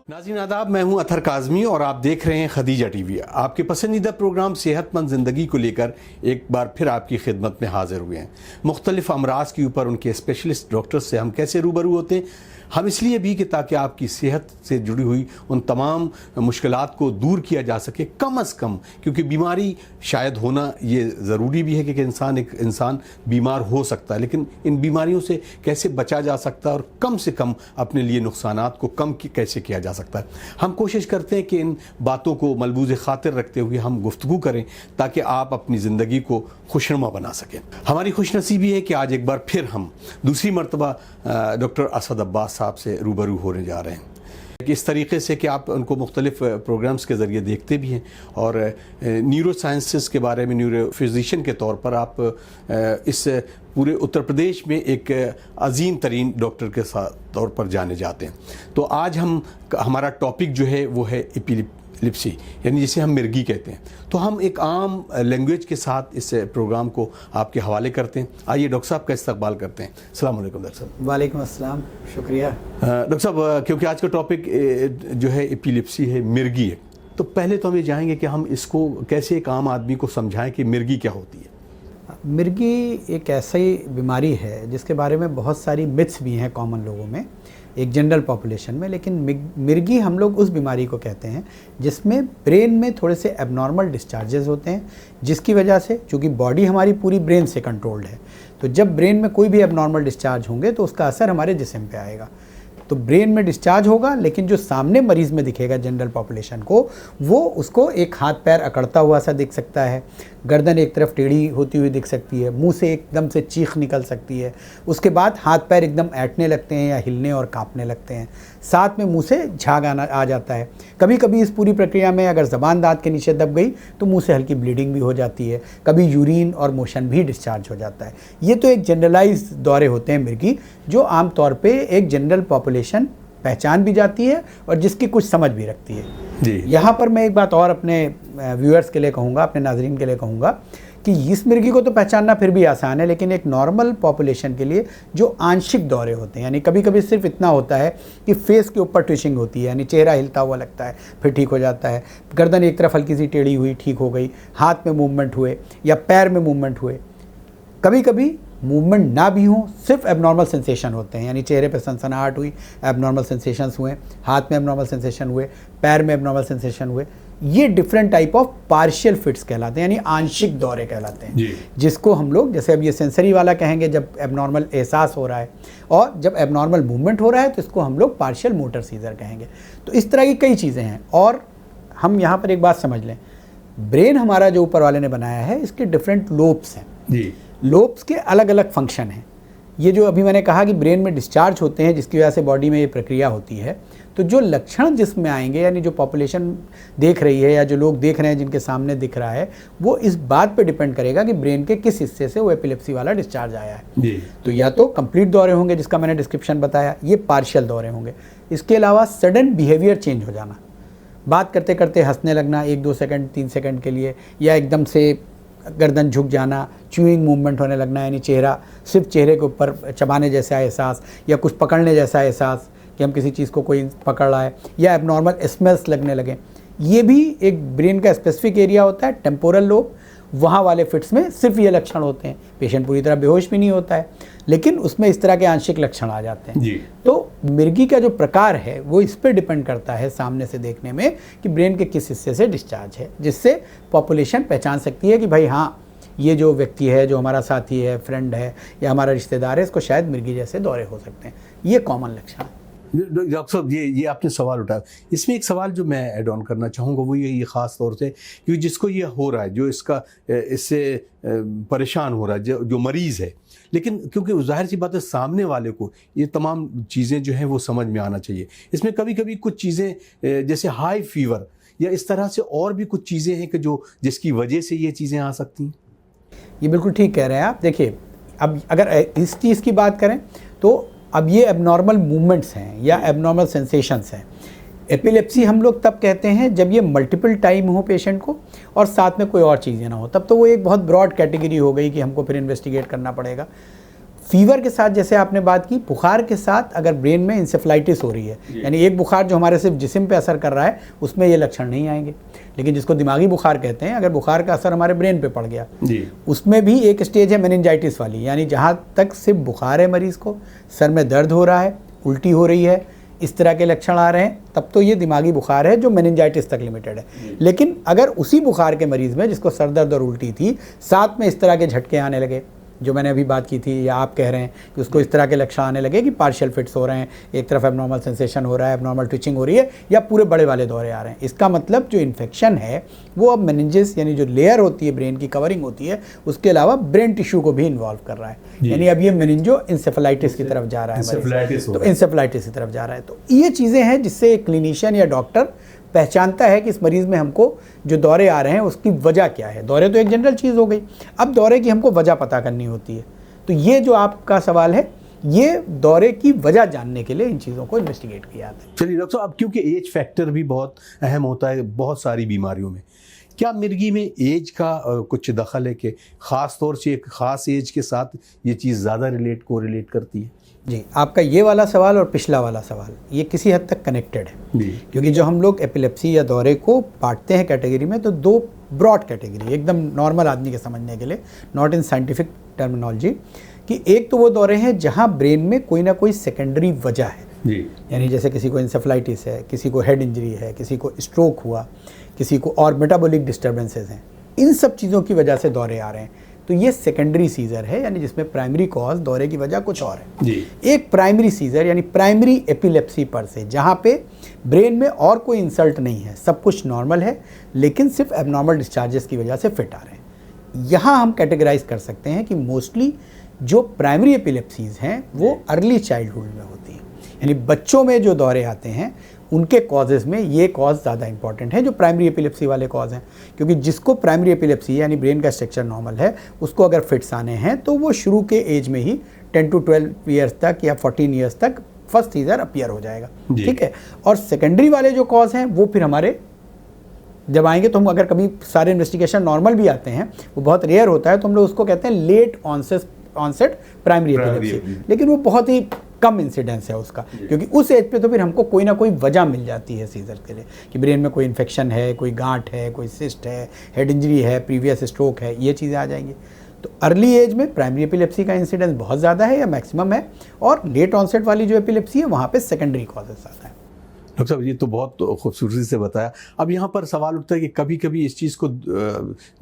नाज़रीन आदाब, मैं हूं अथर काज़मी और आप देख रहे हैं खदीजा टीवी। आपके पसंदीदा प्रोग्राम सेहतमंद ज़िंदगी को लेकर एक बार फिर आपकी खिदमत में हाजिर हुए हैं। मुख्तलिफ अमराज के ऊपर उनके स्पेशलिस्ट डॉक्टर से हम कैसे रूबरू होते हैं, हम इसलिए भी कि ताकि आपकी सेहत से जुड़ी हुई उन तमाम मुश्किलात को दूर किया जा सके कम अज़ कम, क्योंकि बीमारी शायद होना ये ज़रूरी भी है कि इंसान बीमार हो सकता है, लेकिन इन बीमारियों से कैसे बचा जा सकता है और कम से कम अपने लिए नुकसानात को कम कैसे किया जा सकता है। हम कोशिश करते हैं कि इन बातों को मलबूज़ ख़ातिर रखते हुए हम गुफ्तगू करें ताकि आप अपनी ज़िंदगी को खुशनुमा बना सकें। हमारी खुशनसीबी है कि आज एक बार फिर हम दूसरी मरतबा डॉक्टर असद अब्बास साहब से रूबरू होने जा रहे हैं। इस तरीके से कि आप उनको मुख्तलिफ प्रोग्राम्स के ज़रिए देखते भी हैं और न्यूरो साइंसेस के बारे में न्यूरो फिजिशियन के तौर पर आप इस पूरे उत्तर प्रदेश में एक अजीम तरीन डॉक्टर के साथ तौर पर जाने जाते हैं। तो आज हमारा टॉपिक जो है वो है एपिलेप्सी, यानी जिसे हम मिर्गी कहते हैं। तो हम एक आम लैंग्वेज के साथ इस प्रोग्राम को आपके हवाले करते हैं। आइए डॉक्टर साहब का इस्तकबाल करते हैं। अस्सलाम वालेकुम डॉक्टर साहब। वालेकुम अस्सलाम, शुक्रिया। डॉक्टर साहब, क्योंकि आज का टॉपिक जो है एपिलेप्सी है, मिर्गी है, तो पहले तो हम ये चाहेंगे कि हम इसको कैसे एक आम आदमी को समझाएं कि मिर्गी क्या होती है। मिर्गी एक ऐसी बीमारी है जिसके बारे में बहुत सारी मिथ्स भी हैं कॉमन लोगों में, एक जनरल पॉपुलेशन में। लेकिन मिर्गी हम लोग उस बीमारी को कहते हैं जिसमें ब्रेन में थोड़े से एबनॉर्मल डिस्चार्जेस होते हैं, जिसकी वजह से, चूँकि बॉडी हमारी पूरी ब्रेन से कंट्रोल्ड है, तो जब ब्रेन में कोई भी एबनॉर्मल डिस्चार्ज होंगे तो उसका असर हमारे जिस्म पे आएगा। तो ब्रेन में डिस्चार्ज होगा, लेकिन जो सामने मरीज़ में दिखेगा जनरल पॉपुलेशन को, वो उसको एक हाथ पैर अकड़ता हुआ सा दिख सकता है, गर्दन एक तरफ टेढ़ी होती हुई दिख सकती है, मुंह से एकदम से चीख निकल सकती है, उसके बाद हाथ पैर एकदम ऐंठने लगते हैं या हिलने और कांपने लगते हैं, साथ में मुंह से झाग आ जाता है। कभी कभी इस पूरी प्रक्रिया में अगर ज़बान दांत के नीचे दब गई तो मुंह से हल्की ब्लीडिंग भी हो जाती है, कभी यूरिन और मोशन भी डिस्चार्ज हो जाता है। ये तो एक जनरलाइज दौरे होते हैं मिर्गी, जो आम तौर पे एक जनरल पॉपुलेशन पहचान भी जाती है और जिसकी कुछ समझ भी रखती है जी। यहाँ पर मैं एक बात और अपने व्यूअर्स के लिए कहूँगा, अपने नाजरीन के लिए कहूँगा कि इस मिर्गी को तो पहचानना फिर भी आसान है, लेकिन एक नॉर्मल पॉपुलेशन के लिए जो आंशिक दौरे होते हैं, यानी कभी कभी सिर्फ इतना होता है कि फेस के ऊपर ट्विचिंग होती है, यानी चेहरा हिलता हुआ लगता है, फिर ठीक हो जाता है, गर्दन एक तरफ हल्की सी टेढ़ी हुई, ठीक हो गई, हाथ में मूवमेंट हुए या पैर में मूवमेंट हुए, कभी कभी मूवमेंट ना भी हो, सिर्फ एबनॉर्मल सेंसेशन होते हैं, यानी चेहरे पे सनसनाहट हुई, एबनॉर्मल सेंसेशंस हुए, हाथ में एबनॉर्मल सेंसेशन हुए, पैर में एबनॉर्मल सेंसेशन हुए, ये different type of partial fits कहलाते हैं, यानी आंशिक दौरे कहलाते हैं, जिसको हम लोग, जैसे अब ये सेंसरी वाला कहेंगे जब एबनॉर्मल एहसास हो रहा है, और जब एबनॉर्मल मूवमेंट हो रहा है तो इसको हम लोग पार्शियल मोटर सीजर कहेंगे। तो इस तरह की कई चीज़ें हैं। और हम यहाँ पर एक बात समझ लें, ब्रेन हमारा जो ऊपर वाले ने बनाया है, इसके डिफरेंट लोब्स हैं जी। लोब्स के अलग अलग फंक्शन हैं। ये जो अभी मैंने कहा कि ब्रेन में डिस्चार्ज होते हैं, जिसकी वजह से बॉडी में ये प्रक्रिया होती है, तो जो लक्षण जिसमें आएंगे, यानी जो पॉपुलेशन देख रही है या जो लोग देख रहे हैं जिनके सामने दिख रहा है, वो इस बात पे डिपेंड करेगा कि ब्रेन के किस हिस्से से वो एपिलेप्सी वाला डिस्चार्ज आया है जी। तो या तो कंप्लीट दौरे होंगे जिसका मैंने डिस्क्रिप्शन बताया, ये पार्शियल दौरे होंगे। इसके अलावा सडन बिहेवियर चेंज हो जाना, बात करते करते हंसने लगना 1-2 सेकंड 3 सेकंड के लिए, या एकदम से गर्दन झुक जाना, च्यूइंग मूवमेंट होने लगना, यानी चेहरा सिर्फ चेहरे के ऊपर चबाने जैसा एहसास या कुछ पकड़ने जैसा एहसास कि हम किसी चीज़ को कोई पकड़ रहा है, या एबनॉर्मल स्मेल्स लगने लगे। ये भी एक ब्रेन का स्पेसिफिक एरिया होता है, टेम्पोरल लोब, वहाँ वाले फिट्स में सिर्फ ये लक्षण होते हैं। पेशेंट पूरी तरह बेहोश भी नहीं होता है, लेकिन उसमें इस तरह के आंशिक लक्षण आ जाते हैं जी। तो मिर्गी का जो प्रकार है वो इस पर डिपेंड करता है सामने से देखने में कि ब्रेन के किस हिस्से से डिस्चार्ज है, जिससे पॉपुलेशन पहचान सकती है कि भाई हाँ, ये जो व्यक्ति है, जो हमारा साथी है, फ्रेंड है या हमारा रिश्तेदार है, इसको शायद मिर्गी जैसे दौरे हो सकते हैं। ये कॉमन लक्षण है। डॉक्टर साहब, ये आपने सवाल उठाया, इसमें एक सवाल जो मैं ऐड ऑन करना चाहूँगा वो ये ख़ास तौर से, क्योंकि जिसको ये हो रहा है, जो इससे परेशान हो रहा है, जो मरीज़ है, लेकिन क्योंकि जाहिर सी बात है सामने वाले को ये तमाम चीज़ें जो हैं वो समझ में आना चाहिए। इसमें कभी कभी कुछ चीज़ें जैसे हाई फीवर या इस तरह से और भी कुछ चीज़ें हैं कि जिसकी वजह से ये चीज़ें आ सकती हैं। ये बिल्कुल ठीक कह रहे हैं आप। देखिए, अब अगर इस चीज़ की बात करें तो अब ये एबनॉर्मल मूवमेंट्स हैं या एबनॉर्मल सेंसेशंस हैं, एपिलेप्सी हम लोग तब कहते हैं जब ये मल्टीपल टाइम हो पेशेंट को और साथ में कोई और चीज़ें ना हो, तब तो वो एक बहुत ब्रॉड कैटेगरी हो गई कि हमको फिर इन्वेस्टिगेट करना पड़ेगा। फीवर के साथ जैसे आपने बात की, बुखार के साथ अगर ब्रेन में इंसेफ्लाइटिस हो रही है, यानी एक बुखार जो हमारे सिर्फ जिस्म पे असर कर रहा है, उसमें ये लक्षण नहीं आएंगे। लेकिन जिसको दिमागी बुखार कहते हैं, अगर बुखार का असर हमारे ब्रेन पे पड़ गया, उसमें भी एक स्टेज है मेनिंजाइटिस वाली, यानी जहाँ तक सिर्फ बुखार है मरीज़ को, सर में दर्द हो रहा है, उल्टी हो रही है, इस तरह के लक्षण आ रहे हैं, तब तो ये दिमागी बुखार है जो मेनिंजाइटिस तक लिमिटेड है। लेकिन अगर उसी बुखार के मरीज़ में जिसको सर दर्द और उल्टी थी, साथ में इस तरह के झटके आने लगे, जो मैंने अभी बात की थी या आप कह रहे हैं कि उसको इस तरह के लक्षण आने लगे कि पार्शियल फिट्स हो रहे हैं, एक तरफ एबनॉर्मल सेंसेशन हो रहा है, एबनॉर्मल ट्विचिंग हो रही है, या पूरे बड़े वाले दौरे आ रहे हैं, इसका मतलब जो इन्फेक्शन है वो अब मेनिंजेस यानी जो लेयर होती है ब्रेन की कवरिंग होती है, उसके अलावा ब्रेन टिश्यू को भी इन्वॉल्व कर रहा है, यानी अब ये मेनिंजो इंसेफेलाइटिस की तरफ जा रहा है, तो इंसेफेलाइटिस की तरफ जा रहा है। तो ये चीज़ें हैं जिससे एक क्लिनिशियन या डॉक्टर पहचानता है कि इस मरीज़ में हमको जो दौरे आ रहे हैं उसकी वजह क्या है। दौरे तो एक जनरल चीज़ हो गई, अब दौरे की हमको वजह पता करनी होती है। तो ये जो आपका सवाल है, ये दौरे की वजह जानने के लिए इन चीज़ों को इन्वेस्टिगेट किया जाता है। चलिए डॉक्टर साहब, अब क्योंकि एज फैक्टर भी बहुत अहम होता है बहुत सारी बीमारियों में, क्या मिर्गी में एज का कुछ दखल है कि ख़ास तौर से एक ख़ास एज के साथ ये चीज़ ज़्यादा रिलेट करती है? जी, आपका ये वाला सवाल और पिछला वाला सवाल ये किसी हद तक कनेक्टेड है, क्योंकि जो हम लोग एपिलेप्सी या दौरे को बांटते हैं कैटेगरी में, तो दो ब्रॉड कैटेगरी, एकदम नॉर्मल आदमी के समझने के लिए, नॉट इन साइंटिफिक टर्मिनोलॉजी, कि एक तो वो दौरे हैं जहाँ ब्रेन में कोई ना कोई सेकेंडरी वजह है, यानी जैसे किसी को इंसेफ्लाइटिस है, किसी को हेड इंजरी है, किसी को स्ट्रोक हुआ, किसी को और मेटाबॉलिक डिस्टर्बेंसेस हैं, इन सब चीज़ों की वजह से दौरे आ रहे हैं, तो ये सेकेंडरी सीजर है, यानी जिसमें प्राइमरी कॉज दौरे की वजह कुछ और है। एक प्राइमरी सीजर यानी प्राइमरी एपिलेप्सी पर से, जहाँ पे ब्रेन में और कोई इंसल्ट नहीं है, सब कुछ नॉर्मल है, लेकिन सिर्फ एबनॉर्मल डिस्चार्जेस की वजह से फिट आ रहे हैं। यहाँ हम कैटेगराइज कर सकते हैं कि मोस्टली जो प्राइमरी एपिलेप्सीज हैं वो अर्ली चाइल्डहुड में होती हैं, यानी बच्चों में जो दौरे आते हैं उनके कॉजेज़ में ये कॉज ज़्यादा इंपॉर्टेंट है जो प्राइमरी एपिलेप्सी वाले कॉज हैं, क्योंकि जिसको प्राइमरी एपिलेप्सी यानी ब्रेन का स्ट्रक्चर नॉर्मल है, उसको अगर फिट्स आने हैं तो वो शुरू के एज में ही 10 to 12 ईयर्स तक या 14 ईयर्स तक फर्स्ट सीजर अपीयर हो जाएगा, ठीक है। और सेकेंडरी वाले जो कॉज हैं वो फिर हमारे जब आएंगे, तो हम अगर कभी सारे इन्वेस्टिगेशन नॉर्मल भी आते हैं, वो बहुत रेयर होता है, तो हम लोग उसको कहते हैं लेट ऑनसेट प्राइमरी एपिलेप्सी, लेकिन वो बहुत ही कम इंसिडेंस है उसका, क्योंकि उस एज पे तो फिर हमको कोई ना कोई वजह मिल जाती है सीजर के लिए, कि ब्रेन में कोई इन्फेक्शन है, कोई गांठ है, कोई सिस्ट है, हेड इंजरी है, प्रीवियस स्ट्रोक है, ये चीज़ें आ जाएंगी। तो अर्ली एज में प्राइमरी एपिलेप्सी का इंसिडेंस बहुत ज़्यादा है या मैक्सिमम है, और लेट ऑनसेट वाली जो एपिलेप्सी है वहाँ पे सेकेंडरी कॉजेस आता है। डॉक्टर साहब, ये तो बहुत खूबसूरती से बताया। अब यहाँ पर सवाल उठता है कि कभी कभी इस चीज़ को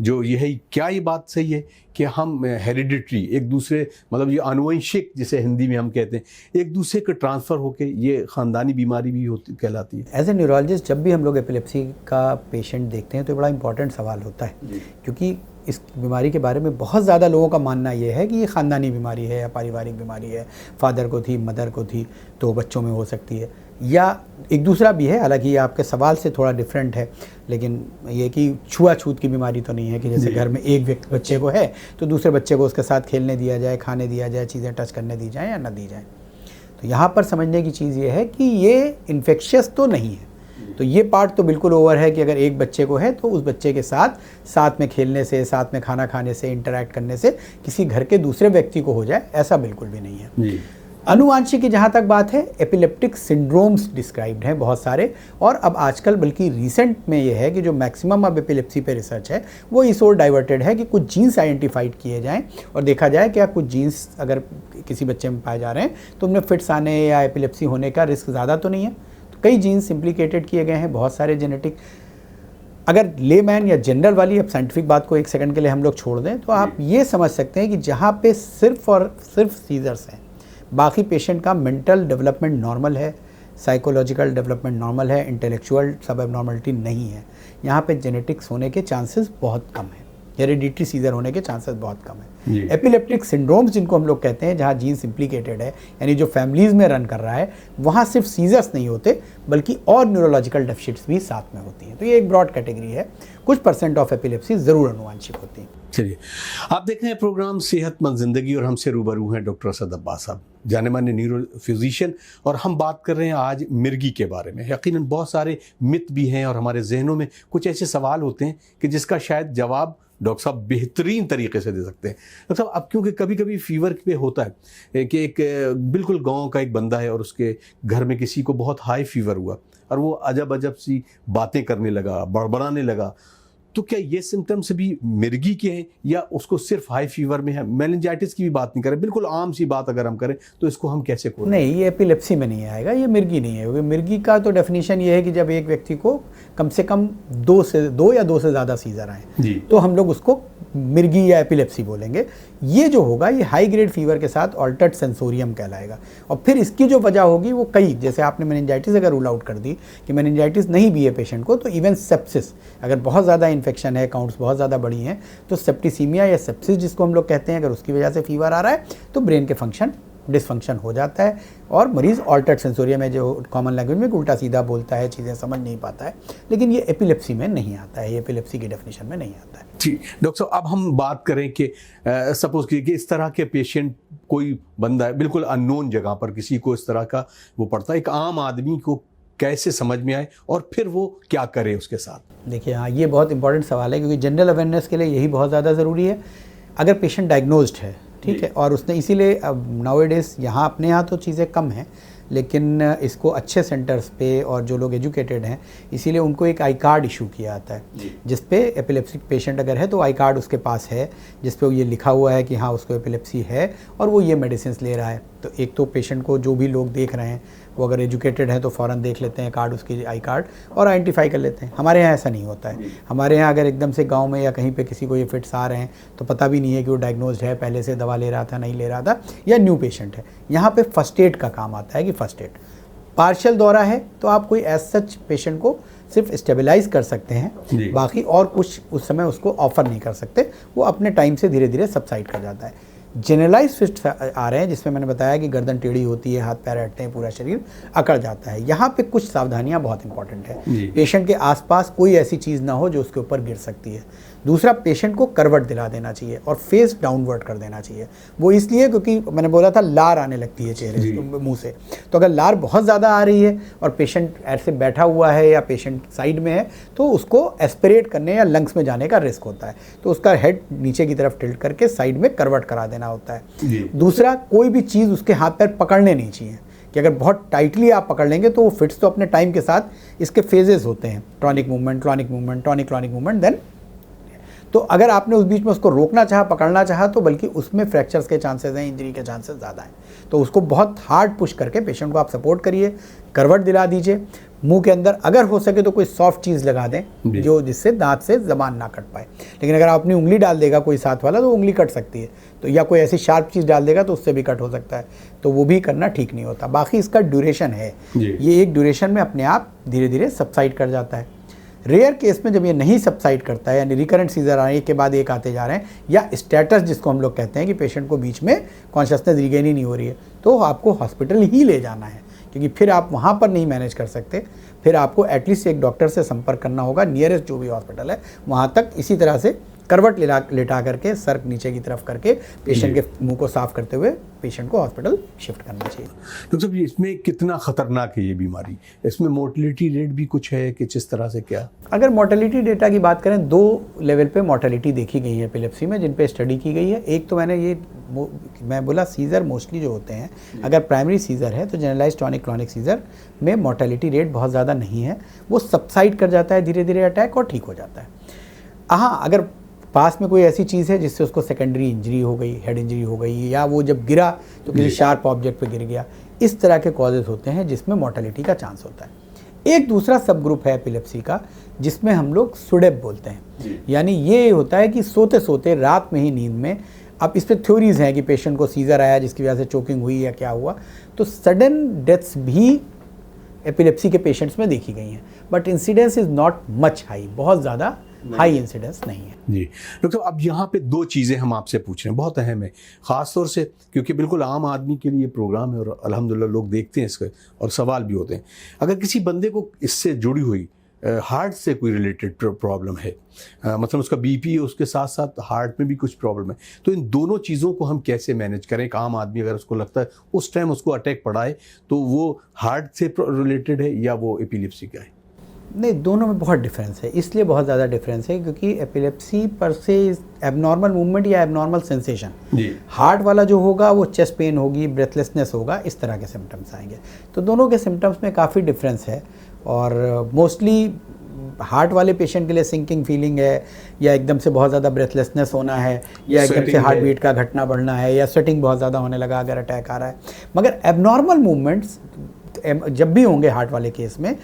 जो ये है, क्या ये बात सही है कि हम हेरिडिटरी एक दूसरे, मतलब ये आनुवंशिक जिसे हिंदी में हम कहते हैं, एक दूसरे के ट्रांसफ़र होके ये ख़ानदानी बीमारी भी होती कहलाती है? एज ए न्यूरोलॉजिस्ट जब भी हम लोग एपिलेप्सी का पेशेंट देखते हैं तो बड़ा इंपॉर्टेंट सवाल होता है, क्योंकि इस बीमारी के बारे में बहुत ज़्यादा लोगों का मानना ये है कि ये ख़ानदानी बीमारी है या पारिवारिक बीमारी है, फादर को थी, मदर को थी, तो बच्चों में हो सकती है, या एक दूसरा भी है, हालांकि ये आपके सवाल से थोड़ा डिफरेंट है, लेकिन ये कि छुआछूत की बीमारी तो नहीं है कि जैसे घर में एक बच्चे को है तो दूसरे बच्चे को उसके साथ खेलने दिया जाए, खाने दिया जाए, चीज़ें टच करने दी जाए या ना दी जाए। तो यहाँ पर समझने की चीज़ ये है कि ये इन्फेक्शियस तो नहीं है, तो ये पार्ट तो बिल्कुल ओवर है कि अगर एक बच्चे को है तो उस बच्चे के साथ में खेलने से, साथ में खाना खाने से, इंटरैक्ट करने से किसी घर के दूसरे व्यक्ति को हो जाए, ऐसा बिल्कुल भी नहीं है। अनुवांशिक की जहाँ तक बात है, एपिलेप्टिक सिंड्रोम्स डिस्क्राइब्ड हैं बहुत सारे, और अब आजकल बल्कि रिसेंट में ये है कि जो मैक्सिमम अब एपिलेप्सी पे रिसर्च है वो इस ओर डाइवर्टेड है कि कुछ जीन्स आइडेंटिफाइड किए जाएं और देखा जाए कि कुछ जीन्स अगर किसी बच्चे में पाए जा रहे हैं तो उनमें फिट्स आने या एपिलेप्सी होने का रिस्क ज़्यादा तो नहीं है। तो कई जीन्स इम्प्लीकेटेड किए गए हैं, बहुत सारे जेनेटिक। अगर लेमैन या जनरल वाली अब साइंटिफिक बात को एक सेकंड के लिए हम लोग छोड़ दें, तो आप ये समझ सकते हैं कि जहाँ पे सिर्फ और सिर्फ सीजर्स हैं, बाकी पेशेंट का मेंटल डेवलपमेंट नॉर्मल है, साइकोलॉजिकल डेवलपमेंट नॉर्मल है, इंटेलेक्चुअल सब एबनॉर्मलिटी नहीं है, यहाँ पे जेनेटिक्स होने के चांसेस बहुत कम हैं। हेरिडिटरी सीजर होने के चांसेस बहुत कम जी। है। एपिलेप्टिक सिंड्रोम्स जिनको हम लोग कहते हैं, जहाँ जीन्स इम्प्लीकेटेड है, यानी जो फैमिलीज में रन कर रहा है, वहाँ सिर्फ सीजर्स नहीं होते बल्कि और न्यूरोलॉजिकल डेफिशिट्स भी साथ में होती हैं। तो ये एक ब्रॉड कैटेगरी है। कुछ % ऑफ एपिलेप्सी ज़रूर अनुवांशिक होती हैं। चलिए, आप देख रहे हैं प्रोग्राम सेहतमंद जिंदगी और हमसे रूबरू हैं डॉक्टर असद अब्बास साहब, जाने माने न्यूरो फिजिशियन, और हम बात कर रहे हैं आज मिर्गी के बारे में। यकीनन बहुत सारे मिथ भी हैं और हमारे जहनों में कुछ ऐसे सवाल होते हैं कि जिसका शायद जवाब डॉक्टर साहब बेहतरीन तरीके से दे सकते हैं। डॉक्टर साहब, अब क्योंकि कभी कभी फीवर पे होता है कि एक बिल्कुल गांव का एक बंदा है और उसके घर में किसी को बहुत हाई फीवर हुआ और वो अजब अजब सी बातें करने लगा, बड़बड़ाने लगा, तो क्या ये सिम्टम्स भी मिर्गी के हैं या उसको सिर्फ हाई फीवर में है? मेनिंजाइटिस की भी बात नहीं करें, बिल्कुल आम सी बात अगर हम करें तो इसको हम कैसे खोलें? नहीं, ये एपिलेप्सी में नहीं आएगा, ये मिर्गी नहीं है। क्योंकि मिर्गी का तो डेफिनेशन ये है कि जब एक व्यक्ति को कम से कम 2 या 2 से ज़्यादा सीजर आए तो हम लोग उसको मिर्गी या एपिलेप्सी बोलेंगे। ये जो होगा ये हाई ग्रेड फीवर के साथ ऑल्टर्ड सेंसोरियम कहलाएगा। और फिर इसकी जो वजह होगी वो कई, जैसे आपने मेनिंजाइटिस अगर रूल आउट कर दी कि मेनिंजाइटिस नहीं भी है पेशेंट को, तो इवन सेप्सिस, अगर बहुत ज़्यादा इन्फेक्शन है, काउंट्स बहुत ज़्यादा बड़ी हैं, तो सेप्टिसीमिया या सेप्सिस जिसको हम लोग कहते हैं, अगर उसकी वजह से फीवर आ रहा है तो ब्रेन के फंक्शन डिसफंक्शन हो जाता है और मरीज़ ऑल्टर्ड सेंसोरियम है, जो कॉमन लैंग्वेज में उल्टा सीधा बोलता है, चीज़ें समझ नहीं पाता है। लेकिन ये एपिलेप्सी में नहीं आता है, ये एपिलेप्सी की डेफिनेशन में नहीं आता है। जी डॉक्टर साहब, अब हम बात करें कि सपोज कीजिए कि इस तरह के पेशेंट कोई बंदा है बिल्कुल अननोन जगह पर, किसी को इस तरह का वो पड़ता है, एक आम आदमी को कैसे समझ में आए और फिर वो क्या करे उसके साथ? देखिए, हाँ, ये बहुत इंपॉर्टेंट सवाल है, क्योंकि जनरल अवेयरनेस के लिए यही बहुत ज़्यादा ज़रूरी है। अगर पेशेंट डायग्नोज्ड है, ठीक है, और उसने इसीलिए अब नाउअडेज यहाँ अपने यहाँ तो चीज़ें कम हैं, लेकिन इसको अच्छे सेंटर्स पे और जो लोग एजुकेटेड हैं, इसीलिए उनको एक आई कार्ड इशू किया जाता है, जिस पे एपिलेप्सी पेशेंट अगर है तो आई कार्ड उसके पास है, जिस पे ये लिखा हुआ है कि हाँ उसको एपिलेप्सी है और वो ये मेडिसिन ले रहा है। तो एक तो पेशेंट को जो भी लोग देख रहे हैं वो अगर एजुकेटेड है तो फ़ौरन देख लेते हैं कार्ड, उसकी आई कार्ड, और आइडेंटिफाई कर लेते हैं। हमारे यहाँ ऐसा नहीं होता है। हमारे यहाँ अगर एकदम से गांव में या कहीं पे किसी को ये फिट्स आ रहे हैं तो पता भी नहीं है कि वो डायग्नोज्ड है, पहले से दवा ले रहा था, नहीं ले रहा था, या न्यू पेशेंट है। यहाँ पे फर्स्ट एड का काम आता है कि फर्स्ट एड, पार्शियल दौरा है तो आप कोई एज सच पेशेंट को सिर्फ स्टेबलाइज कर सकते हैं, बाकी और कुछ उस समय उसको ऑफर नहीं कर सकते, वो अपने टाइम से धीरे धीरे सबसाइड कर जाता है। जनरलाइज फिट्स आ रहे हैं जिसमें मैंने बताया कि गर्दन टेढ़ी होती है, हाथ पैर हटते हैं, पूरा शरीर अकड़ जाता है। यहाँ पे कुछ सावधानियाँ बहुत इंपॉर्टेंट है। पेशेंट के आसपास कोई ऐसी चीज़ ना हो जो उसके ऊपर गिर सकती है। दूसरा, पेशेंट को करवट दिला देना चाहिए और फेस डाउनवर्ड कर देना चाहिए। वो इसलिए क्योंकि मैंने बोला था लार आने लगती है चेहरे मुंह से, तो अगर लार बहुत ज़्यादा आ रही है और पेशेंट ऐसे बैठा हुआ है या पेशेंट साइड में है तो उसको एस्पिरेट करने या लंग्स में जाने का रिस्क होता है, तो उसका हेड नीचे की तरफ टिल्ट करके साइड में करवट करा देना होता है। दूसरा, कोई भी चीज़ उसके हाथ पैर पकड़ने नहीं चाहिए, कि अगर बहुत टाइटली आप पकड़ लेंगे तो वो फिट्स तो अपने टाइम के साथ इसके फेजेस होते हैं, tonic movement, clonic movement, tonic clonic movement, then तो अगर आपने उस बीच में उसको रोकना चाहा, पकड़ना चाहा, तो बल्कि उसमें फ्रैक्चर्स के चांसेस हैं, इंजरी के चांसेस ज़्यादा हैं। तो उसको बहुत हार्ड पुश करके पेशेंट को आप सपोर्ट करिए, करवट दिला दीजिए, मुंह के अंदर अगर हो सके तो कोई सॉफ्ट चीज़ लगा दें जो जिससे दांत से ज़बान ना कट पाए। लेकिन अगर आप अपनी उंगली डाल देगा कोई साथ वाला तो उंगली कट सकती है, तो या कोई ऐसी शार्प चीज़ डाल देगा तो उससे भी कट हो सकता है, तो वो भी करना ठीक नहीं होता। बाकी इसका ड्यूरेशन है, ये एक ड्यूरेशन में अपने आप धीरे धीरे सबसाइड कर जाता है। रेयर केस में जब ये नहीं सबसाइड करता है, यानी रिकरेंट सीजर आ रहे हैं, एक के बाद एक आते जा रहे हैं, या स्टेटस जिसको हम लोग कहते हैं कि पेशेंट को बीच में कॉन्शियसनेस रिगेन ही नहीं हो रही है, तो आपको हॉस्पिटल ही ले जाना है, क्योंकि फिर आप वहाँ पर नहीं मैनेज कर सकते। फिर आपको एटलीस्ट एक डॉक्टर से संपर्क करना होगा, नियरेस्ट जो भी हॉस्पिटल है वहाँ तक, इसी तरह से करवट लेटा करके सर नीचे की तरफ करके पेशेंट के मुंह को साफ करते हुए पेशेंट को हॉस्पिटल शिफ्ट करना चाहिए। डॉक्टर साहब, इसमें कितना खतरनाक है ये बीमारी? इसमें मोर्टेलिटी रेट भी कुछ है कि जिस तरह से क्या? अगर मोर्टेलिटी डेटा की बात करें, 2 लेवल पे मोर्टेलिटी देखी गई है एपिलेप्सी में, जिन पे स्टडी की गई है। एक तो मैं बोला सीजर मोस्टली जो होते हैं, अगर प्राइमरी सीजर है तो जनरलाइज टॉनिक क्लॉनिक सीजर में मोर्टेलिटी रेट बहुत ज़्यादा नहीं है, वो सबसाइड कर जाता है धीरे धीरे अटैक और ठीक हो जाता है। हाँ, अगर पास में कोई ऐसी चीज़ है जिससे उसको सेकेंडरी इंजरी हो गई, हेड इंजरी हो गई, या वो जब गिरा तो किसी शार्प ऑब्जेक्ट पे गिर गया, इस तरह के कॉजेज होते हैं जिसमें मोर्टेलिटी का चांस होता है। एक दूसरा सब ग्रुप है एपिलेप्सी का जिसमें हम लोग सुडेप बोलते हैं, यानी ये होता है कि सोते सोते रात में ही नींद में, अब इस पर थ्योरीज हैं कि पेशेंट को सीजर आया जिसकी वजह से चोकिंग हुई या क्या हुआ, तो सडन डेथ्स भी एपिलेप्सी के पेशेंट्स में देखी गई हैं, but incidence is not much high, बहुत ज़्यादा हाई इंसिडेंस नहीं है। जी डॉक्टर साहब, अब यहाँ पे दो चीज़ें हम आपसे पूछ रहे हैं, बहुत अहम है, ख़ास तौर से क्योंकि बिल्कुल आम आदमी के लिए ये प्रोग्राम है और अल्हम्दुलिल्लाह लोग देखते हैं इसके और सवाल भी होते हैं। अगर किसी बंदे को इससे जुड़ी हुई हार्ट से कोई रिलेटेड प्रॉब्लम है, मतलब उसका बीपी है, उसके साथ साथ हार्ट में भी कुछ प्रॉब्लम है, तो इन दोनों चीज़ों को हम कैसे मैनेज करें? एक आम आदमी अगर उसको लगता है उस टाइम उसको अटैक पड़ा है तो वो हार्ट से रिलेटेड है या वो एपिलेप्सी का है? नहीं, दोनों में बहुत डिफरेंस है। इसलिए बहुत ज़्यादा डिफरेंस है क्योंकि एपिलेप्सी पर से एबनॉर्मल मूवमेंट या एबनॉर्मल सेंसेशन, हार्ट वाला जो होगा वो चेस्ट पेन होगी, ब्रेथलेसनेस होगा, इस तरह के सिम्टम्स आएंगे। तो दोनों के सिम्टम्स में काफ़ी डिफरेंस है और मोस्टली हार्ट वाले पेशेंट के लिए सिंकिंग फीलिंग है या एकदम से बहुत ज़्यादा ब्रेथलेसनेस होना है या एकदम से हार्ट बीट का घटना बढ़ना है या स्वेटिंग बहुत ज़्यादा होने लगा अगर अटैक आ रहा है। मगर एबनॉर्मल मूवमेंट्स जब भी होंगे हार्ट वाले केस में,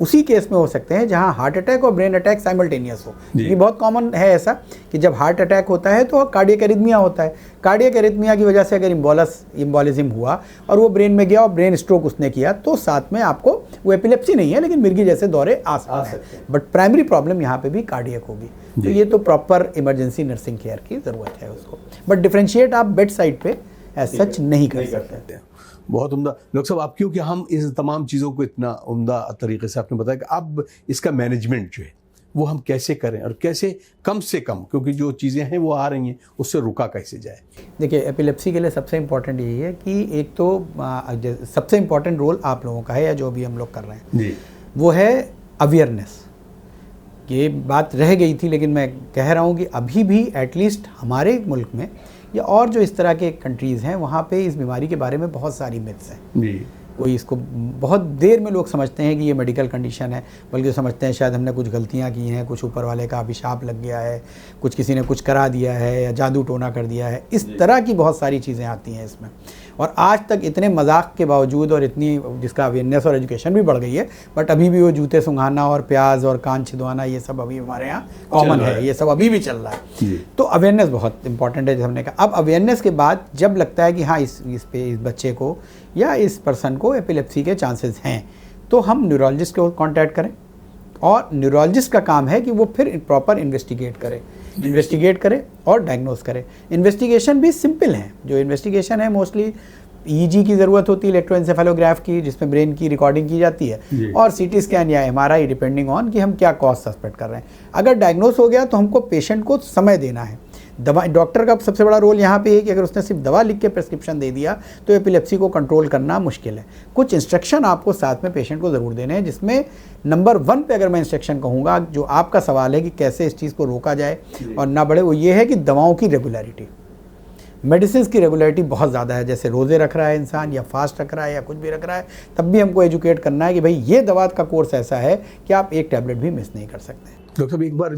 उसी केस में हो सकते हैं जहां हार्ट अटैक और ब्रेन अटैक साइमल्टेनियस हो। ये बहुत कॉमन है ऐसा कि जब हार्ट अटैक होता है तो कार्डियक एरिथमिया होता है। कार्डियक एरिथमिया की वजह से अगर इम्बोलिज्म हुआ और वो ब्रेन में गया और ब्रेन स्ट्रोक उसने किया तो साथ में आपको वो एपिलेप्सी नहीं है लेकिन मिर्गी जैसे दौरे आ सकते हैं। बट प्राइमरी प्रॉब्लम यहाँ पे भी कार्डियक होगी। तो ये तो प्रॉपर इमरजेंसी नर्सिंग केयर की ज़रूरत है उसको। बट डिफ्रेंशिएट आप बेड साइड पे एज सच नहीं कर सकते। बहुत उम्दा। डॉक्टर साहब, आप क्योंकि हम इस तमाम चीज़ों को इतना उम्दा तरीके से आपने बताया कि अब इसका मैनेजमेंट जो है वो हम कैसे करें और कैसे कम से कम, क्योंकि जो चीज़ें हैं वो आ रही हैं, उससे रुका कैसे जाए? देखिए, एपिलेप्सी के लिए सबसे इम्पॉर्टेंट यही है कि एक तो सबसे इम्पॉर्टेंट रोल आप लोगों का है या जो भी हम लोग कर रहे हैं जी, वो है अवेयरनेस। ये बात रह गई थी लेकिन मैं कह रहा हूँ कि अभी भी एटलीस्ट हमारे मुल्क में या और जो इस तरह के कंट्रीज़ हैं वहाँ पे इस बीमारी के बारे में बहुत सारी मिथ्स हैं। जी, कोई इसको बहुत देर में लोग समझते हैं कि ये मेडिकल कंडीशन है, बल्कि समझते हैं शायद हमने कुछ गलतियाँ की हैं, कुछ ऊपर वाले का अभिशाप लग गया है, कुछ किसी ने कुछ करा दिया है या जादू टोना कर दिया है। इस तरह की बहुत सारी चीज़ें आती हैं इसमें। और आज तक इतने मजाक के बावजूद और इतनी जिसका अवेयरनेस और एजुकेशन भी बढ़ गई है, बट अभी भी वो जूते सुंघाना और प्याज और कान छिदवाना ये सब अभी हमारे यहाँ कॉमन है, ये सब अभी भी चल रहा है। तो अवेयरनेस बहुत इंपॉर्टेंट है, जैसे हमने कहा। अब अवेयरनेस के बाद जब लगता है कि हाँ इस बच्चे को या इस पर्सन को एपिलेप्सी के चांसेस हैं, तो हम न्यूरोलॉजिस्ट को कांटेक्ट करें और न्यूरोलॉजिस्ट का काम है कि वो फिर प्रॉपर इन्वेस्टिगेट करे और डायग्नोस करे। इन्वेस्टिगेशन भी सिंपल है। जो इन्वेस्टिगेशन है मोस्टली ईईजी की ज़रूरत होती है, इलेक्ट्रोएंसेफेलोग्राफ की, जिसमें ब्रेन की रिकॉर्डिंग की जाती है, और सीटी स्कैन या एमआरआई डिपेंडिंग ऑन कि हम क्या कॉज सस्पेक्ट कर रहे हैं। अगर डायग्नोस हो गया तो हमको पेशेंट को समय देना है। दवा, डॉक्टर का सबसे बड़ा रोल यहाँ पे है कि अगर उसने सिर्फ दवा लिख के प्रिस्क्रिप्शन दे दिया तो एपिलेप्सी को कंट्रोल करना मुश्किल है। कुछ इंस्ट्रक्शन आपको साथ में पेशेंट को ज़रूर देने हैं, जिसमें नंबर 1 पे अगर मैं इंस्ट्रक्शन कहूँगा, जो आपका सवाल है कि कैसे इस चीज़ को रोका जाए और ना बढ़े, वो ये है कि दवाओं की रेगुलरिटी, मेडिसिन की रेगुलरिटी बहुत ज़्यादा है। जैसे रोज़े रख रहा है इंसान या फास्ट रख रहा है या कुछ भी रख रहा है, तब भी हमको एजुकेट करना है कि भाई ये दवा का कोर्स ऐसा है कि आप एक टैबलेट भी मिस नहीं कर सकते। डॉक्टर साहब, एक बार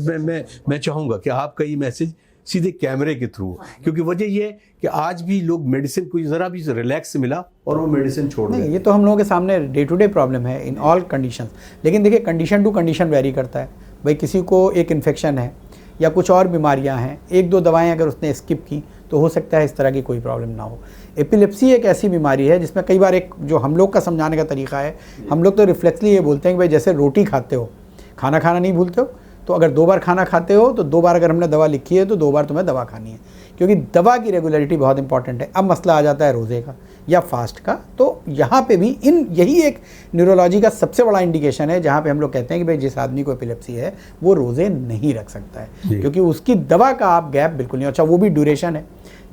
मैं चाहूँगा कि आपका ये मैसेज सीधे कैमरे के थ्रू, क्योंकि वजह ये है कि आज भी लोग मेडिसिन को ज़रा भी रिलैक्स मिला और वो मेडिसिन छोड़ दें। नहीं, ये तो हम लोगों के सामने डे टू डे प्रॉब्लम है इन ऑल कंडीशंस। लेकिन देखिए, कंडीशन टू कंडीशन वेरी करता है। भाई किसी को एक इन्फेक्शन है या कुछ और बीमारियां हैं, 1-2 दवाएं अगर उसने स्किप की तो हो सकता है इस तरह की कोई प्रॉब्लम ना हो। एपिलेप्सी एक ऐसी बीमारी है जिसमें कई बार एक जो हम लोग का समझाने का तरीका है, हम लोग तो रिफ्लेक्सली ये बोलते हैं कि भाई जैसे रोटी खाते हो, खाना खाना नहीं भूलते हो, तो अगर 2 बार खाना खाते हो तो 2 बार अगर हमने दवा लिखी है तो 2 बार तुम्हें दवा खानी है, क्योंकि दवा की रेगुलरिटी बहुत इंपॉर्टेंट है। अब मसला आ जाता है रोज़े का या फास्ट का, तो यहाँ पे भी यही एक न्यूरोलॉजी का सबसे बड़ा इंडिकेशन है जहाँ पे हम लोग कहते हैं कि भाई जिस आदमी को एपिलेप्सी है वो रोज़े नहीं रख सकता है, क्योंकि उसकी दवा का आप गैप बिल्कुल नहीं। अच्छा, वो भी ड्यूरेशन है।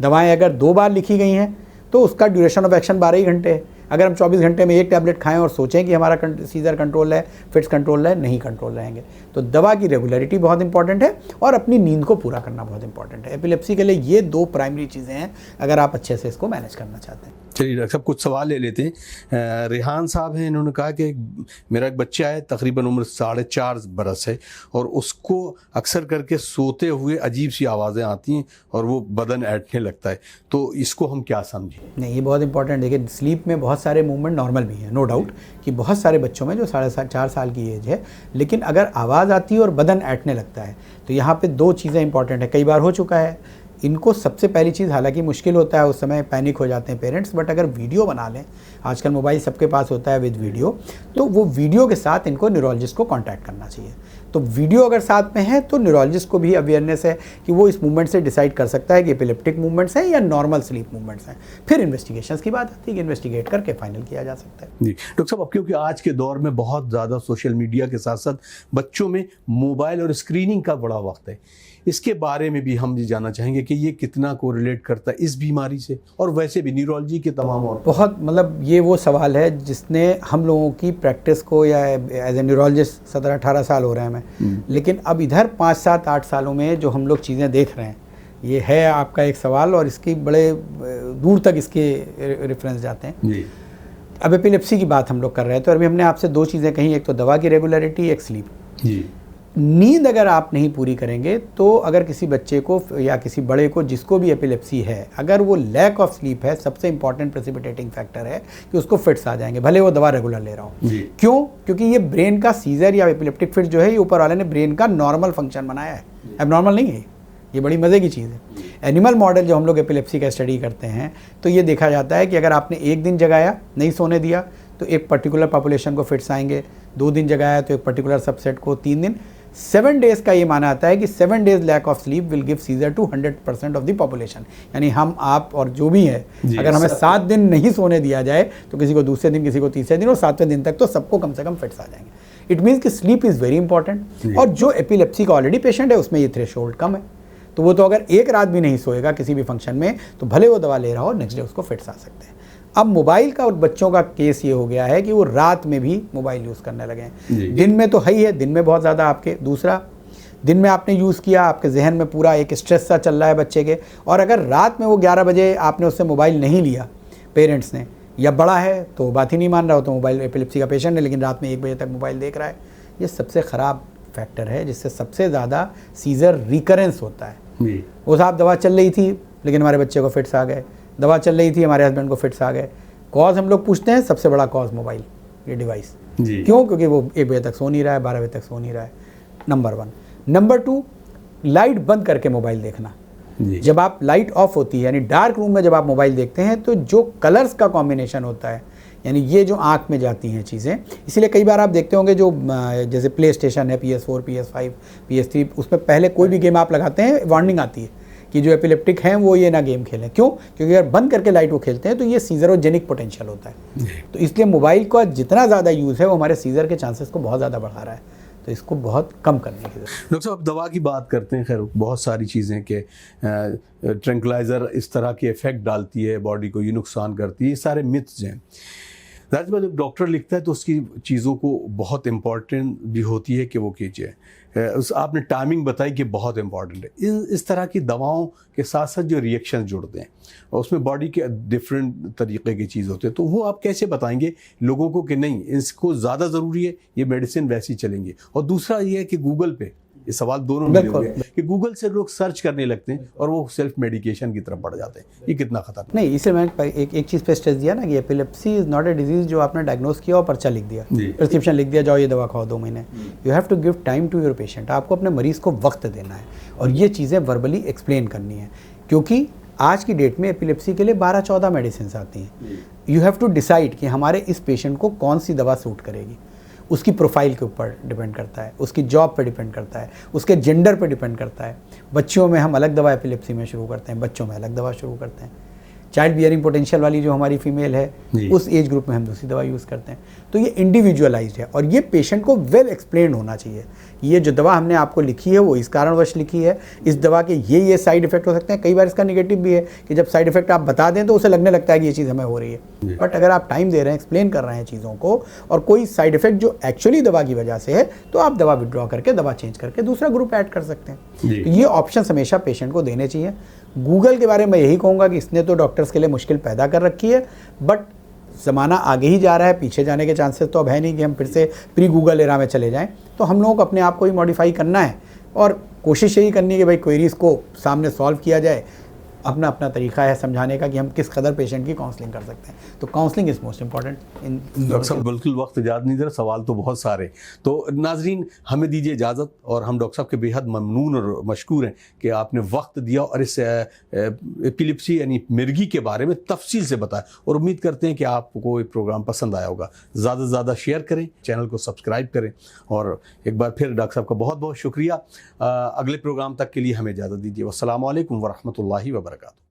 दवाएँ अगर 2 बार लिखी गई हैं तो उसका ड्यूरेशन ऑफ एक्शन 12 ही घंटे है। अगर हम 24 घंटे में एक टैबलेट खाएं और सोचें कि हमारा सीजर कंट्रोल है, फिट्स कंट्रोल है, नहीं कंट्रोल रहेंगे। तो दवा की रेगुलरिटी बहुत इंपॉर्टेंट है और अपनी नींद को पूरा करना बहुत इंपॉर्टेंट है। एपिलेप्सी के लिए ये 2 प्राइमरी चीज़ें हैं अगर आप अच्छे से इसको मैनेज करना चाहते हैं। चलिए डॉक्टर साहब, कुछ सवाल ले लेते हैं। रेहान साहब हैं, इन्होंने कहा कि मेरा एक बच्चा है, तकरीबन उम्र 4.5 बरस है, और उसको अक्सर करके सोते हुए अजीब सी आवाज़ें आती हैं और वो बदन ऐंठने लगता है, तो इसको हम क्या समझें? नहीं, ये बहुत इंपॉर्टेंट। देखिए, स्लीप में बहुत सारे मूवमेंट नॉर्मल भी हैं, नो डाउट कि बहुत सारे बच्चों में जो 4.5 साल की एज है, लेकिन अगर आवाज़ आती है और बदन ऐंठने लगता है तो यहाँ पे 2 चीज़ें इंपॉर्टेंट है। कई बार हो चुका है इनको सबसे पहली चीज़, हालांकि मुश्किल होता है, उस समय पैनिक हो जाते हैं पेरेंट्स, बट अगर वीडियो बना लें, आजकल मोबाइल सबके पास होता है विद वीडियो, तो वो वीडियो के साथ इनको न्यूरोलॉजिस्ट को कांटेक्ट करना चाहिए। तो वीडियो अगर साथ में है तो न्यूरोलॉजिस्ट को भी अवेयरनेस है कि वो इस मूवमेंट से डिसाइड कर सकता है कि एपिलेप्टिक मूवमेंट्स हैं या नॉर्मल स्लीप मूवमेंट्स हैं। फिर इन्वेस्टिगेशंस की बात आती है कि इन्वेस्टिगेट करके फाइनल किया जा सकता है। जी डॉक्टर साहब, अब क्योंकि आज के दौर में बहुत ज़्यादा सोशल मीडिया के साथ साथ बच्चों में मोबाइल और स्क्रीनिंग का बड़ा वक्त है, इसके बारे में भी हम ये जानना चाहेंगे कि ये कितना कोरिलेट करता है इस बीमारी से और वैसे भी न्यूरोलॉजी के तमाम और बहुत मतलब ये वो सवाल है जिसने हम लोगों की प्रैक्टिस को, या एज ए न्यूरोलॉजिस्ट 17-18 साल हो रहे हैं हमें, लेकिन अब इधर 5-7-8 सालों में जो हम लोग चीज़ें देख रहे हैं, ये है आपका एक सवाल और इसकी बड़े दूर तक इसके रेफरेंस जाते हैं। जी। अब एपिलेप्सी की बात हम लोग कर रहे हैं, तो अभी हमने आपसे 2 चीज़ें कही, एक तो दवा की रेगुलरिटी, एक स्लीप। जी। नींद अगर आप नहीं पूरी करेंगे तो अगर किसी बच्चे को या किसी बड़े को जिसको भी एपिलेप्सी है, अगर वो लैक ऑफ स्लीप है, सबसे इंपॉर्टेंट प्रेसिपिटेटिंग फैक्टर है कि उसको फिट्स आ जाएंगे, भले वो दवा रेगुलर ले रहा हो। क्यों? क्योंकि ये ब्रेन का सीजर या एपिलेप्टिक फिट जो है, ये ऊपर वाले ने ब्रेन का नॉर्मल फंक्शन बनाया है, अब नॉर्मल नहीं है। ये बड़ी मज़े की चीज़ है। एनिमल मॉडल जो हम लोग एपिलेप्सी का स्टडी करते हैं, तो ये देखा जाता है कि अगर आपने 1 दिन जगाया, नहीं सोने दिया, तो एक पर्टिकुलर पॉपुलेशन को फिट्स आएंगे, 2 दिन जगाया तो एक पर्टिकुलर सबसेट को, 3 दिन, 7 डेज़ का ये माना आता है कि 7 days lack of sleep will give seizure to 100% of the population. यानी हम, आप और जो भी है, अगर हमें 7 दिन नहीं सोने दिया जाए तो किसी को दूसरे दिन, किसी को तीसरे दिन और 7वें दिन तक तो सबको कम से कम फिट्स आ जाएंगे। इट मीन्स कि स्लीप इज़ वेरी इंपॉर्टेंट। और जो एपिलेप्सी का ऑलरेडी पेशेंट है उसमें ये थ्रेशोल्ड कम है, तो वो तो अगर एक रात भी नहीं सोएगा किसी भी फंक्शन में, तो भले वो दवा ले रहा हो, नेक्स्ट डे उसको फिट्स आ सकते हैं। अब मोबाइल का और बच्चों का केस ये हो गया है कि वो रात में भी मोबाइल यूज़ करने लगे हैं। दिन में तो है ही है, दिन में बहुत ज़्यादा आपके, दूसरा दिन में आपने यूज़ किया, आपके जहन में पूरा एक स्ट्रेस सा चल रहा है बच्चे के, और अगर रात में वो 11 बजे आपने उससे मोबाइल नहीं लिया पेरेंट्स ने, या बड़ा है तो बात ही नहीं मान रहा हो, तो मोबाइल, एपिलेप्सी का पेशेंट है लेकिन रात में 1 बजे तक मोबाइल देख रहा है, ये सबसे ख़राब फैक्टर है जिससे सबसे ज़्यादा सीजर रिकरेंस होता है। वो साहब दवा चल रही थी लेकिन हमारे बच्चे को फिट्स आ गए, दवा चल रही थी हमारे हस्बैंड को फिट्स आ गए। कॉज हम लोग पूछते हैं, सबसे बड़ा कॉज मोबाइल, ये डिवाइस। क्यों? क्योंकि वो 1 बजे तक सो नहीं रहा है, 12 बजे तक सो नहीं रहा है, नंबर 1। नंबर 2, लाइट बंद करके मोबाइल देखना। जब आप लाइट ऑफ होती है, यानी डार्क रूम में जब आप मोबाइल देखते हैं, तो जो कलर्स का कॉम्बिनेशन होता है, यानी ये जो आँख में जाती हैं चीज़ें, इसीलिए कई बार आप देखते होंगे जो जैसे प्ले स्टेशन है, PS4, PS5, PS3, उसमें पहले कोई भी गेम आप लगाते हैं, वार्निंग आती है कि जो एपिलेप्टिक हैं वो ये ना गेम खेलें। क्यों? क्योंकि अगर बंद करके लाइट वो खेलते हैं तो ये सीजरोजेनिक पोटेंशियल होता है। तो इसलिए मोबाइल का जितना ज़्यादा यूज़ है वो हमारे सीजर के चांसेस को बहुत ज़्यादा बढ़ा रहा है, तो इसको बहुत कम करने की जरूरत है। डॉक्टर साहब, दवा की बात करते हैं, खैर बहुत सारी चीज़ें कि ट्रैंक्विलाइज़र इस तरह के इफेक्ट डालती है बॉडी को, ये नुकसान करती है, ये सारे मिथ्स हैं। ज़ाहिर बात, जब डॉक्टर लिखता है तो उसकी चीज़ों को बहुत इम्पॉर्टेंट भी होती है कि वो कीजिए। उस आपने टाइमिंग बताई कि बहुत इम्पॉर्टेंट है। इस तरह की दवाओं के साथ साथ जो रिएक्शन जुड़ते हैं और उसमें बॉडी के डिफरेंट तरीके की चीज़ होते हैं, तो वो आप कैसे बताएंगे लोगों को कि नहीं इसको ज़्यादा ज़रूरी है, ये मेडिसिन वैसी चलेंगी। और दूसरा ये है कि गूगल पे, ये सवाल दोनों मिले हुए हैं कि गूगल से लोग सर्च करने लगते हैं और वो सेल्फ मेडिकेशन की तरफ बढ़ जाते हैं, ये कितना खतरनाक? नहीं, इसलिए मैंने एक चीज़ पे स्ट्रेस दिया ना कि epilepsy is not a disease जो आपने डायग्नोस किया और पर्चा लिख दिया, प्रिस्क्रिप्शन लिख दिया, जाओ ये दवा खाओ 2 महीने। You have to give time to your patient. आपको अपने मरीज़ को वक्त देना है और ये चीज़ें वर्बली एक्सप्लेन करनी है, क्योंकि आज की डेट में एपिलेप्सी के लिए 12-14 मेडिसिन आती हैं। यू हैव टू डिसाइड कि हमारे इस पेशेंट को कौन सी दवा सूट करेगी। उसकी प्रोफाइल के ऊपर डिपेंड करता है, उसकी जॉब पे डिपेंड करता है, उसके जेंडर पे डिपेंड करता है। बच्चियों में हम अलग दवा एपिलेप्सी में शुरू करते हैं, बच्चों में अलग दवा शुरू करते हैं। चाइल्ड बियरिंग पोटेंशियल वाली जो हमारी फीमेल है, उस एज ग्रुप में हम दूसरी दवा यूज़ करते हैं। तो ये इंडिविजुअलाइज्ड है और ये पेशेंट को वेल एक्सप्लेन होना चाहिए। ये जो दवा हमने आपको लिखी है वो इस कारणवश लिखी है, इस दवा के ये साइड इफेक्ट हो सकते हैं। कई बार इसका निगेटिव भी है कि जब साइड इफेक्ट आप बता दें तो उसे लगने लगता है कि ये चीज़ हमें हो रही है। बट अगर आप टाइम दे रहे हैं, एक्सप्लेन कर रहे हैं चीज़ों को, और कोई साइड इफेक्ट जो एक्चुअली दवा की वजह से है, तो आप दवा विड्रॉ करके, दवा चेंज करके दूसरा ग्रुप ऐड कर सकते हैं। तो ये ऑप्शन हमेशा पेशेंट को देने चाहिए। गूगल के बारे में यही कहूँगा कि इसने तो डॉक्टर्स के लिए मुश्किल पैदा कर रखी है, बट ज़माना आगे ही जा रहा है, पीछे जाने के चांसेस तो अब है नहीं कि हम फिर से प्री गूगल एरा में चले जाएं। तो हम लोगों को अपने आप को ही मॉडिफाई करना है और कोशिश यही करनी है कि भाई क्वेरीज़ को सामने सॉल्व किया जाए। अपना अपना तरीका है समझाने का कि हम किस कदर पेशेंट की काउंसलिंग कर सकते हैं। तो counselling is most important in. Doctor साहब बिल्कुल वक्त याद नहीं दे रहा, सवाल तो बहुत सारे। तो नाजरीन हमें दीजिए इजाज़त, और हम डॉक्टर साहब के बेहद ममनून और मशकूर हैं कि आपने वक्त दिया और इस एपिलेप्सी यानी मिर्गी के बारे में तफसील से बताया, और उम्मीद करते हैं कि आपको ये प्रोग्राम पसंद आया होगा। ज़्यादा से ज़्यादा शेयर करें, चैनल को सब्सक्राइब करें, और एक बार फिर डॉक्टर साहब का बहुत बहुत शुक्रिया। अगले प्रोग्राम तक के लिए हमें इजाज़त दीजिए। वस्सलामु अलैकुम वरहमतुल्लाहि वबरकातुहू।